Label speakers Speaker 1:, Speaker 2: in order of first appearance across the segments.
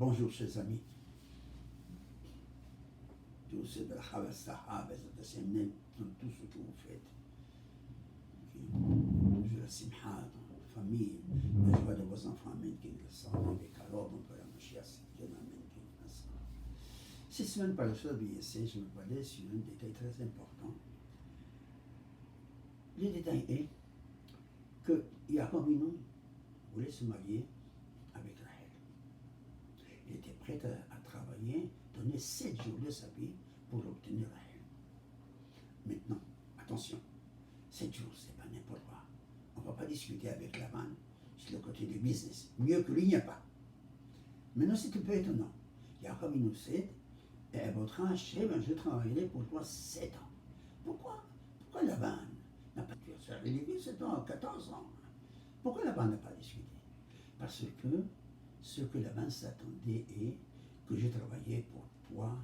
Speaker 1: Bonjour, chers amis. Tous ceux de la Khawa Sahaba, tout ce que vous faites. Je la simha dans la famille, la joie de vos enfants, amène qui le sang, avec alors, on peut la machia, Dieu amène qui le sang. Cette semaine, par le choix de BSC, je me parlais sur un détail très important. Le détail est que Yaakov voulait se marier avec Rachel. Il était prêt à travailler, donner 7 jours de sa vie pour obtenir Rachel. Maintenant, attention, 7 jours, c'est pas n'importe quoi. On ne va pas discuter avec Laban sur le côté du business. Mieux que lui, il n'y a pas. Maintenant, c'est un peu étonnant. Yaakov nous cède, et à votre âge, je travaillerai pour toi 7 ans. Pourquoi Laban n'a pas pu faire les 7 ans, 14 ans? Pourquoi Laban n'a pas discuté? Parce que ce que Laban s'attendait est que je travaillais pour toi,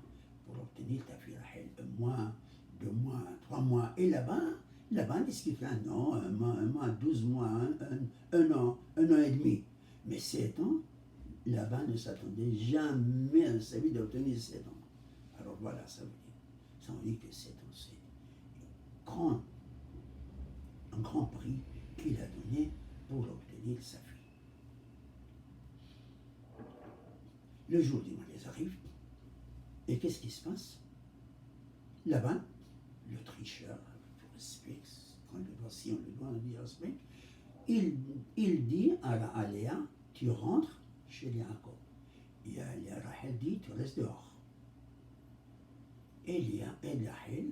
Speaker 1: pour obtenir ta fille Rachel, 1 mois, 2 mois, 3 mois. Et Laban discute 1 an, 1 mois, 12 mois, 1 an, 1 an et demi. Mais 7 ans, Laban ne s'attendait jamais à sa vie d'obtenir 7 ans. Alors voilà, ça veut dire que 7 ans, c'est un grand prix qu'il a donné pour obtenir sa fille. Le jour du mariage arrive, et qu'est-ce qui se passe? Laban, le tricheur, avec tout respect, quand si on le doit dire respect, il dit à Léa, tu rentres chez Yaakov. Et Rachel dit, tu restes dehors. Et Rachel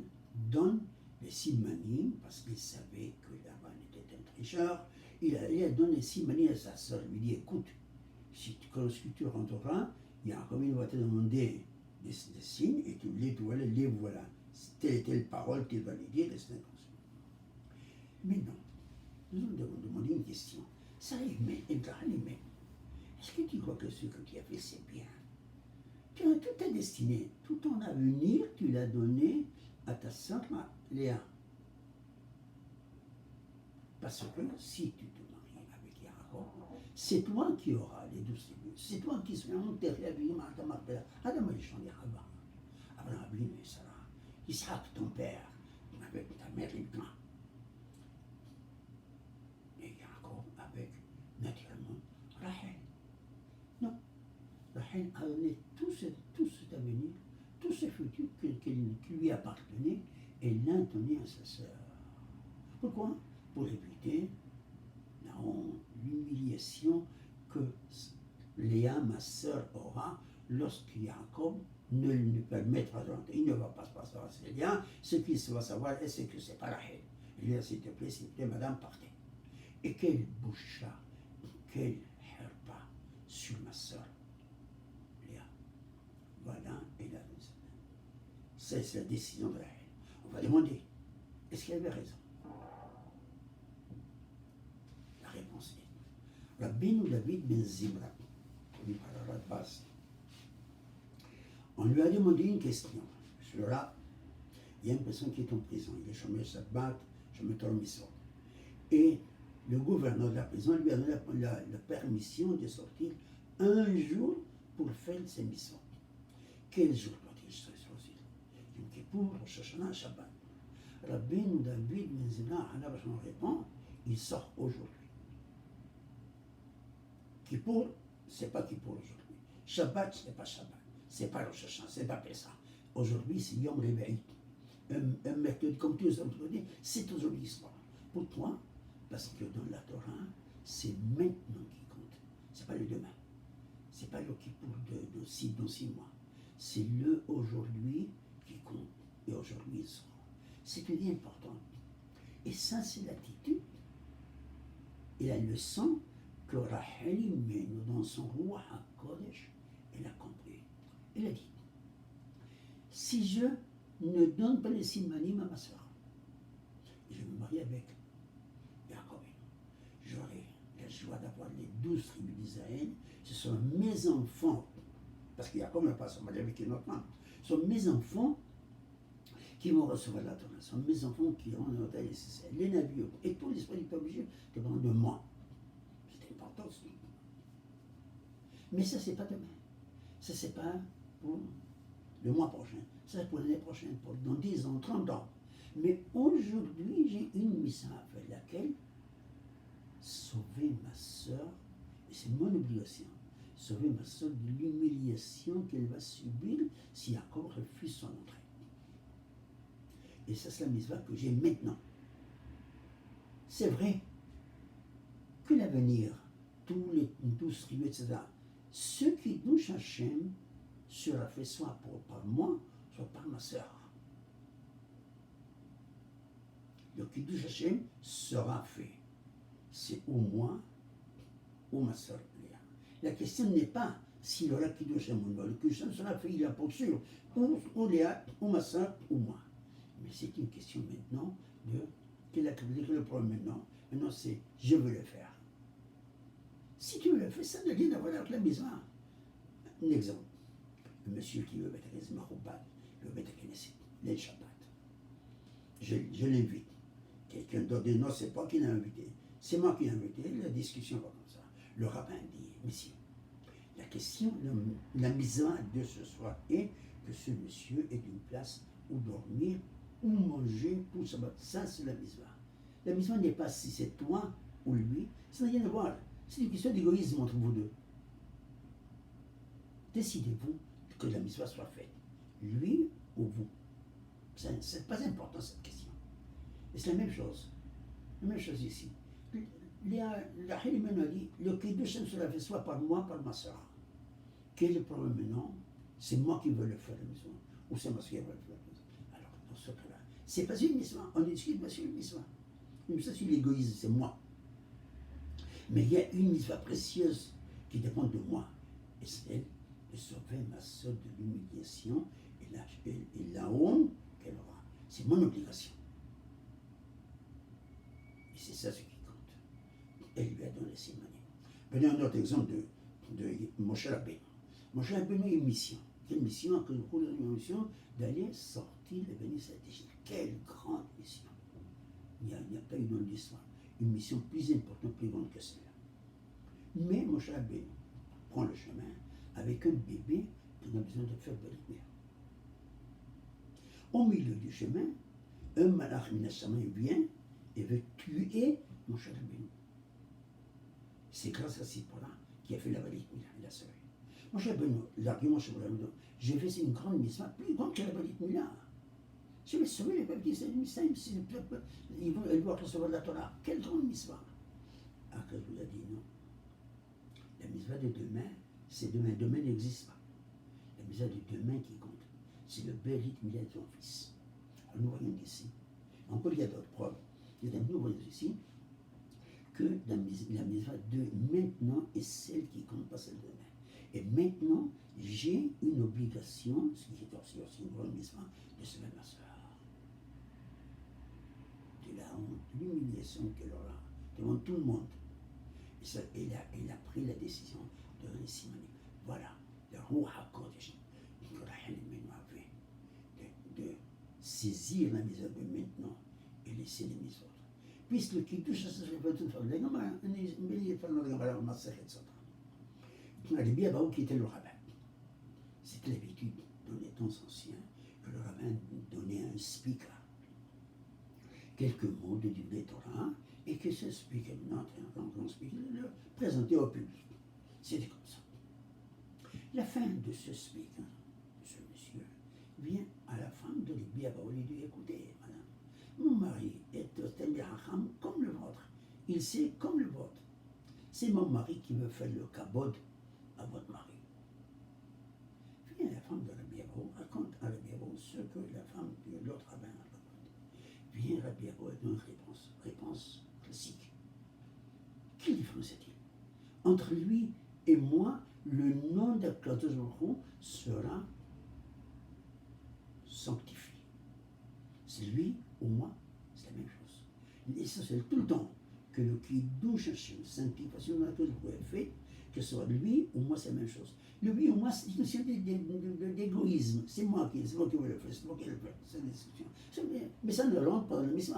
Speaker 1: donne les simanim, parce qu'il savait que Laban était un tricheur, il a donné les simanim à sa soeur, il lui dit, écoute, lorsque tu rentreras, Yaakov va te demander des signes, et tu les voilà. Telle parole qu'il va lui dire, des signes comme ça. Mais non, nous devons demander une question. Ça humain, est-ce que tu crois que ce que tu as fait, c'est bien? Toute ta destinée, tout ton avenir, tu l'as donné à ta sœur Léa. Parce que si tu te maries avec Yaakov, c'est toi qui auras les 12 tribus. C'est toi qui seras enterré avec Adam Abraham, Sarah, Isaac, ton père, avec ta mère Rivka. Et Yaakov avec, naturellement, Rachel. Non. Rachel a donné tout cet avenir, tout ce futur qui lui appartenait, et l'a donné à sa sœur. Pourquoi? Pour éviter la honte, l'humiliation que Léa, ma sœur, aura lorsque Yaakov ne lui permettra de rentrer. Il ne va pas se passer à ses liens. Ce qu'il va savoir, c'est que c'est pas Rachel. Il dit, s'il te plaît, madame, partez. Et quel boucha, quel herpa sur ma sœur Léa. Voilà, et là, c'est la décision de Rachel. On va demander, est-ce qu'elle avait raison? La réponse est Rabbeinu David ben Zimra, on lui parlera de base. On lui a demandé une question. Celui-là, il y a une personne qui est en prison, il est chômeur Shabbat, chômeur Tormisot. Et le gouverneur de la prison lui a donné la permission de sortir 1 jour pour faire ses missions. Quel jour doit-il choisir? Yom Kippour, Rosh Hashanah, Shabbat. Rabbeinu David ben Zimra, on répond, il sort aujourd'hui. Kippour, c'est pas Kippour aujourd'hui. Shabbat, c'est pas Shabbat. C'est pas Rosh Hashanah, c'est pas Pessah. Aujourd'hui, c'est Yom Reveil. Un mercredi, comme tous les autres mercredis, c'est aujourd'hui l'histoire. Pourquoi? Parce que dans la Torah, c'est maintenant qui compte. C'est pas le demain. C'est pas le Kippour dans 6 mois. C'est le aujourd'hui qui compte. Et aujourd'hui, il sera. C'est une vie importante. Et ça, c'est l'attitude et la leçon que Rachel met dans son roi à Kodesh. Elle a compris. Elle a dit, si je ne donne pas les simanim à ma soeur, je me marie avec Yaakov, j'aurai la joie d'avoir les 12 tribus d'Israël, ce sont mes enfants, parce que Yaakov n'a pas se marier avec une autre femme, ce sont mes enfants qui vont recevoir la Torah, ce sont mes enfants qui auront la Torah, les navios, et tout l'esprit du peuple juif dépend de moi. C'est important aussi. Mais ça, c'est pas demain. Ça, c'est pas pour le mois prochain. Ça, c'est pour l'année prochaine, pour dans 10 ans, 30 ans. Mais aujourd'hui, j'ai une mission à faire, laquelle sauver ma soeur, et c'est mon obligation, sauver ma soeur de l'humiliation qu'elle va subir si Jacob refuse son entrée. Et ça, c'est la mitzvah que j'ai maintenant. C'est vrai que l'avenir, tous tribus, etc., ce qui touche Hachem sera fait soit par moi, soit par ma soeur. Le Kiddush Hashem sera fait. C'est ou moi ou ma soeur Léa. La question n'est pas si le Kiddush Hashem ou non. Le Kiddush Hashem sera fait, il est pour sûr, ou Léa, ou ma soeur, ou moi. Mais c'est une question maintenant de quel est le problème maintenant. Maintenant, c'est je veux le faire. Si tu veux le faire, ça n'a rien à voir avec la maison. Un exemple. Un monsieur qui veut mettre les maroubades, il veut mettre les Shabbat. Je l'invite. Quelqu'un d'autre dit non, c'est pas qui l'a invité. C'est moi qui l'ai invité. La discussion va comme ça. Le rabbin dit, monsieur, la question, la mise de ce soir est que ce monsieur ait une place où dormir, où manger pour Shabbat. Ça, c'est la mise. La mise n'est pas si c'est toi ou lui. Ça n'a rien à voir. C'est une question d'égoïsme entre vous deux. Décidez-vous que la mise soit faite. Lui ou vous. C'est pas important cette question. Et c'est la même chose. La même chose ici. La Hilimène a dit, le Kiddush sera fait soit par moi, par ma soeur. Quel est le problème maintenant? C'est moi qui veux le faire, la maison. Ou c'est ma soeur qui veut le faire. Alors, dans ce cas-là, c'est pas une mission. On discute pas sur une mission. Une mission, c'est l'égoïsme, c'est moi. Mais il y a une mission précieuse qui dépend de moi. Et c'est elle de sauver ma soeur de l'humiliation et la honte qu'elle aura. C'est mon obligation. Et c'est ça ce qui compte. Elle lui a donné ses manières. Prenez un autre exemple de Moshe Rabbeinu. Moshe Rabbeinu a une mission. Quelle mission? Une mission d'aller sortir les bénéficiaires d'Égypte. Quelle grande mission! Il n'y a pas eu dans l'histoire une mission plus importante, plus grande que celle-là. Mais Moshe Rabbeinu prend le chemin avec un bébé qu'on a besoin de faire Brit. Au milieu du chemin, un malach minachamayim vient et veut tuer Moshe Rabbeinu. C'est grâce à Sipora qui a fait la Brit Mila, il a sauvé. Moshe Rabbeinu, l'argument chez Moshe Rabbeinu, je vais faire une grande mission, plus grande que la Brit Mila. Je vais sauver les peuples d'Israël, si le peuple, ils doivent recevoir la Torah. Quelle grande mission! Akash vous a dit non. La mitzvah de demain, c'est demain. Demain n'existe pas. La mitzvah de demain qui compte, c'est le Berit Mila de ton fils. Alors nous voyons ici, encore il y a d'autres preuves. Nous voyons ici que la mitzvah de maintenant est celle qui compte, pas celle de demain. Et maintenant, j'ai une obligation, ce qui est aussi une grande mitzvah, de sauver ma soeur. De la honte, de l'humiliation qu'elle aura devant tout le monde. Et ça, elle a pris la décision de donner Simoni. Voilà, le Ruach HaKodesh que Rahel avait de saisir la mise de maintenant et laisser les mises autres. Puisque le Kiddush, ça se fait tout faire. Les gamins, ils ne font pas la massacre, etc. Les Biabaou qui était le rabbin. C'était l'habitude dans les temps anciens que le rabbin donnait un speaker quelques mots de du Torah et que ce speaker, notre grand speaker, le présentait au public. C'était comme ça. La fin de ce speaker, de ce monsieur, vient à la femme de Biabaou et lui dit, écoutez, madame, mon mari est Hacham comme le vôtre. Il sait comme le vôtre. C'est mon mari qui veut faire le kabod à votre mari. Vient la femme de Rabbi Abaou, raconte à Rabbi Abaou ce que la femme de l'autre rabbin a raconté. Vient Rabbi Abaou avec une réponse classique. Quelle différence est-il? Entre lui et moi, le nom d'Akadosh Baruch Hu sera sanctifié. C'est lui ou moi, c'est la même chose. Et ça, c'est tout le temps que le Kiddush Hashem, sanctification de l'Akadosh Baruch Hu est fait, que ce soit lui ou moi, c'est la même chose. Le lui ou moi, c'est une question d'égoïsme. C'est moi qui veux le faire, c'est moi qui le fais. C'est une discussion. Mais ça ne rentre pas dans la mission.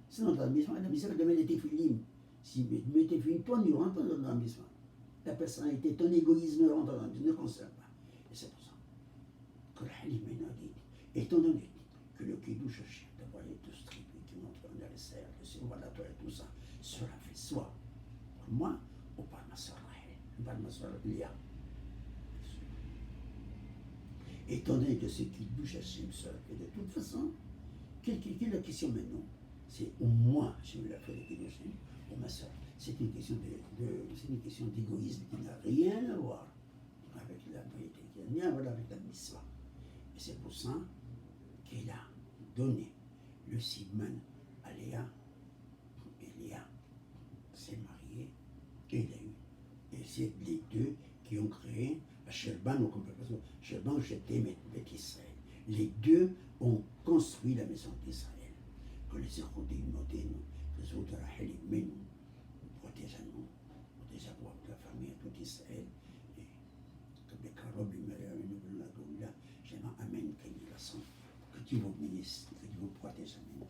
Speaker 1: C'est dans la mission de mettre les téphilim. Si tu mets tes téphilim, toi, ne rentre pas dans la mission. La personnalité, ton égoïsme rentre dans la mission, ne concerne pas. que la Halimena dit, étant donné que le Kiddush Hashem, d'avoir les 12 tribus qui montrent dans les cercles, si on voit la Torah et tout ça, cela fait soi. Pour moi, on parle de ma soeur Rahel, on parle de ma soeur Léa. Étant donné que ce Kiddush Hashem seul, et de toute façon, quelle est la question maintenant? C'est au moins, si vous l'appelez le Kiddush Hashem, ou ma soeur. C'est une question d'égoïsme qui n'a rien à voir avec la vérité, qui n'a rien à voir avec la mitzvah. Et c'est pour ça qu'il a donné le Sigman à Léa, et Léa s'est mariée, et il a eu. Et c'est les deux qui ont créé Shelban, Shelban, j'étais Beth Israël. Les deux ont construit la maison d'Israël. Que les Érodines, les autres, Rahel et Menou, protège-nous, protège la famille, tout Israël. Et que les Karob, j'aime Amen, que Dieu vous bénisse, que Dieu vous protège, Amen.